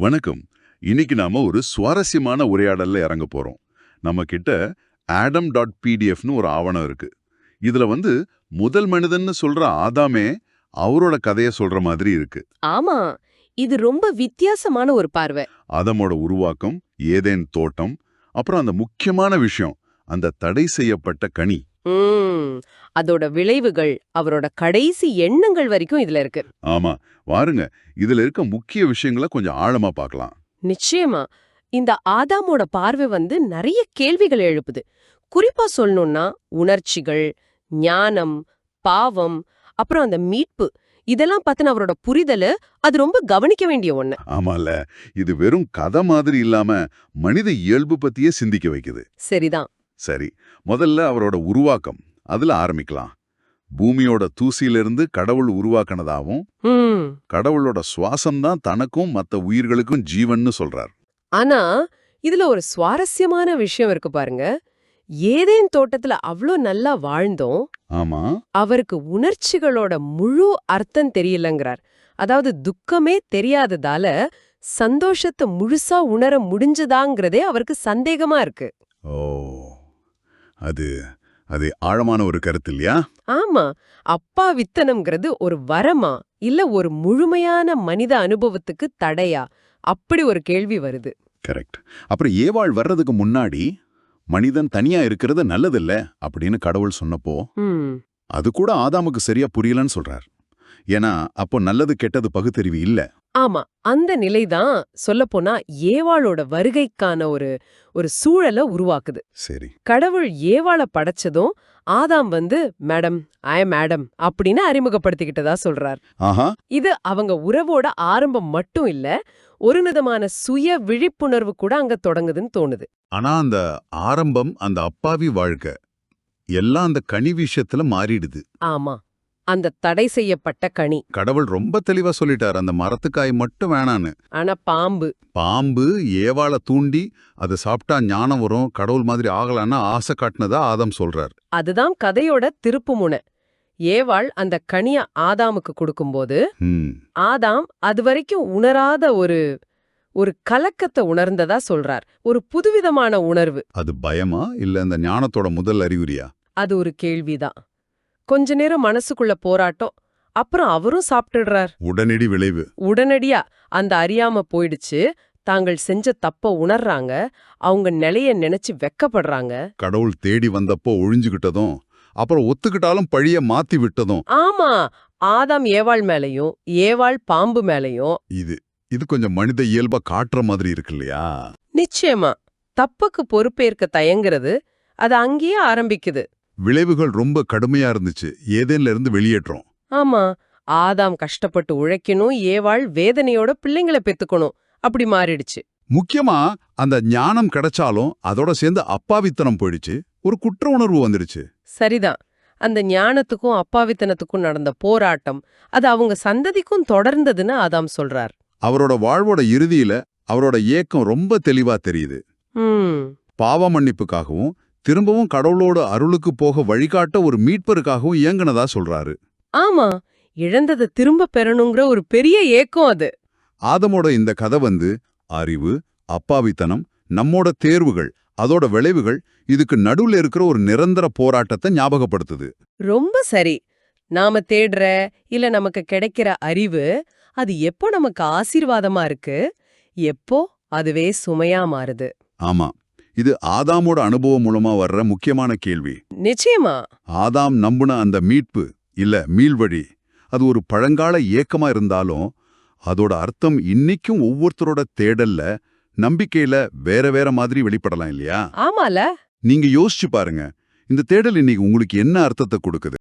வணக்கம். இன்னைக்கு நாம ஒரு சுவாரஸ்யமான உரையாடல்ல இறங்க போறோம். நம்ம கிட்ட adam.pdfன்னு ஒரு ஆவணம் இருக்கு. இதுல முதல் மனிதன்னு சொல்ற ஆதாமே அவரோட கதைய சொல்ற மாதிரி இருக்கு. ஆமா, இது ரொம்ப வித்தியாசமான ஒரு பார்வை. ஆதாமோட உருவாக்கம், ஏதேன் தோட்டம், அப்புறம் அந்த முக்கியமான விஷயம், அந்த தடை செய்யப்பட்ட கனி. அதோட விளைவுகள், அவரோட கடைசி எண்ணங்கள் வரைக்கும் இதுல இருக்கு. ஆமா, வாருங்க, இதுல இருக்க முக்கிய விஷயங்களை கொஞ்சம் ஆழமா பார்க்கலாம். நிச்சயமா. இந்த ஆதாமோட பார்வை நிறைய கேள்விகள் எழுப்புது. குறிப்பா சொல்லணும்னா உணர்ச்சிகள், ஞானம், பாவம், அப்புறம் அந்த மீட்பு, இதெல்லாம் பத்தின அவரோட புரிதலு அது ரொம்ப கவனிக்க வேண்டிய ஒண்ணு. ஆமால, இது வெறும் கதை மாதிரி இல்லாம மனித இயல்பு பத்தியே சிந்திக்க வைக்குது. சரிதான். சரி, முதல்ல அவரோட உருவாக்கம், அதுல ஆரம்பிக்கலாம். பூமியோட தூசியிலிருந்து கடவுள் உருவாக்கினதாவும், கடவுளோட சுவாசம் தான் தனக்கும் மத்த உயிர்களுக்கும் ஜீவன்னு சொல்றார். ஆனா இதுல ஒரு சுவாரஸ்யமான விஷயம் இருக்கு பாருங்க. ஏதேன் தோட்டத்துல அவ்ளோ நல்லா வாழ்ந்தோம். ஆமா, அவருக்கு உணர்ச்சிகளோட முழு அர்த்தம் தெரியலங்கிறார். அதாவது துக்கமே தெரியாததால சந்தோஷத்தை முழுசா உணர முடிஞ்சதாங்கிறதே அவருக்கு சந்தேகமா இருக்கு. ஓ, அது அது ஆழமான ஒரு கருத்து இல்லையா? ஆமா, அப்பா வித்தனம்ங்கிறது ஒரு வரமா இல்ல ஒரு முழுமையான மனித அனுபவத்துக்கு தடையா, அப்படி ஒரு கேள்வி வருது. கரெக்ட். அப்புறம் ஏவாள் வர்றதுக்கு முன்னாடி மனிதன் தனியா இருக்கிறது நல்லதில்ல அப்படின்னு கடவுள் சொன்னப்போ அது கூட ஆதாமுக்கு சரியா புரியலன்னு சொல்றார். ஏன்னா அப்போ நல்லது கெட்டது பகுத்தறிவு இல்ல. ஆமா, அந்த நிலைதான் சொல்லப்போனா ஏவாளோட வருகைக்கான ஒரு சூழலை உருவாக்குது. சரி, கடவுள் ஏவாளை படைச்சதும் ஆதாம் மேடம், ஐ மேடம் அப்படின்னு அறிமுகப்படுத்திக்கிட்டதா சொல்றார். ஆஹா, இது அவங்க உறவோட ஆரம்பம் மட்டும் இல்ல, ஒரு விதமான சுய விழிப்புணர்வு கூட அங்க தொடங்குதுன்னு தோணுது. ஆனா அந்த ஆரம்பம், அந்த அப்பாவி வாழ்க்கை எல்லாம் அந்த கனி விஷயத்துல மாறிடுது. ஆமா, அந்த தடை செய்யப்பட்ட கனி. கடவுள் ரொம்ப தெளிவா சொல்லிட்டார், அந்த மரத்துக்காய் மட்டும் வேணான்னு. ஆனா பாம்பு ஏவாளை தூண்டி அதை சாப்பிட்டா ஞானம் வரும், கடவுள் மாதிரி ஆகலான்னா ஆசை காட்டினதா ஆதாம் சொல்றார். அதுதான் கதையோட திருப்புமுனை. ஏவாள் அந்த கனிய ஆதாமுக்கு கொடுக்கும்போது ஆதாம் அதுவரைக்கும் உணராத ஒரு கலக்கத்தை உணர்ந்ததா சொல்றார். ஒரு புதுவிதமான உணர்வு. அது பயமா இல்ல அந்த ஞானத்தோட முதல் அறிகுறியா? அது ஒரு கேள்விதான். கொஞ்ச நேரம் மனசுக்குள்ள போராட்டம், அப்புறம் அவரும் சாப்பிட்டுடுறார். உடனடி விளைவு. உடனடியா அந்த அறியாம போயிடுச்சு. தாங்கள் செஞ்ச தப்ப உணர்றாங்க. அவங்க நிலைய நினைச்சு வெக்கப்படுறாங்க. கடவுள் தேடி வந்தப்போ ஒழிஞ்சுகிட்டதும், அப்புறம் ஒத்துக்கிட்டாலும் பழிய மாத்தி விட்டதும். ஆமா, ஆதாம் ஏவாள் மேலையும் ஏவாள் பாம்பு மேலையும். இது கொஞ்சம் மனித இயல்பா காட்டுற மாதிரி இருக்கு இல்லையா? நிச்சயமா, தப்புக்கு பொறுப்பேற்க தயங்குறது அது அங்கேயே ஆரம்பிக்குது. விளைவுகள் ரொம்ப கடுமையா இருந்துச்சு. ஏதேன்ல இருந்து வெளியேற்றோம். ஆமா, ஆதாம் கஷ்டப்பட்டு உழைக்கணும், ஏவாள் வேதனையோட பிள்ளைங்களை பெத்துக்கணும். அப்படி மாறிடுச்சு. முக்கியமா அந்த ஞானம் கிடைச்சாலும் அதோட சேர்ந்து அப்பாவித்தனம் போயிடுச்சு. ஒரு குற்ற உணர்வு வந்துடுச்சு. சரிதான். அந்த ஞானத்துக்கும் அப்பாவித்தனத்துக்கும் நடந்த போராட்டம் அது அவங்க சந்ததிக்கும் தொடர்ந்ததுன்னு ஆதாம் சொல்றார். அவரோட வாழ்வோட இறுதியில அவரோட ஏக்கம் ரொம்ப தெளிவா தெரியுது. பாவ மன்னிப்புக்காகவும் திரும்பவும் கடவுளோட அருளுக்கு போக வழிகாட்ட ஒரு மீட்பருக்காகவும் இயங்குனதா சொல்றாரு. ஆமா, இழந்ததை திரும்ப பெறணுங்கிற ஒரு பெரிய ஏக்கம் அது. ஆதமோட இந்த கதை அறிவு, அப்பாவித்தனம், நம்மோட தேர்வுகள், அதோட விளைவுகள், இதுக்கு நடுவுல இருக்கிற ஒரு நிரந்தர போராட்டத்தை ஞாபகப்படுத்துது. ரொம்ப சரி. நாம தேடுற இல்ல நமக்கு கிடைக்கிற அறிவு அது எப்போ நமக்கு ஆசீர்வாதமா இருக்கு, எப்போ அதுவே சுமையா மாறுது. ஆமா, இது ஆதாமோட அனுபவம் மூலமா வர்ற முக்கியமான கேள்வி. நிச்சயமா. ஆதாம் நம்புன அந்த மீட்பு இல்ல மீள்வழி அது ஒரு பழங்கால ஏக்கமா இருந்தாலும் அதோட அர்த்தம் இன்னைக்கும் ஒவ்வொருத்தரோட தேடல்ல, நம்பிக்கையில வேற வேற மாதிரி வெளிப்படலாம் இல்லையா? ஆமால. நீங்க யோசிச்சு பாருங்க, இந்த தேடல் இன்னைக்கு உங்களுக்கு என்ன அர்த்தத்தை கொடுக்குது?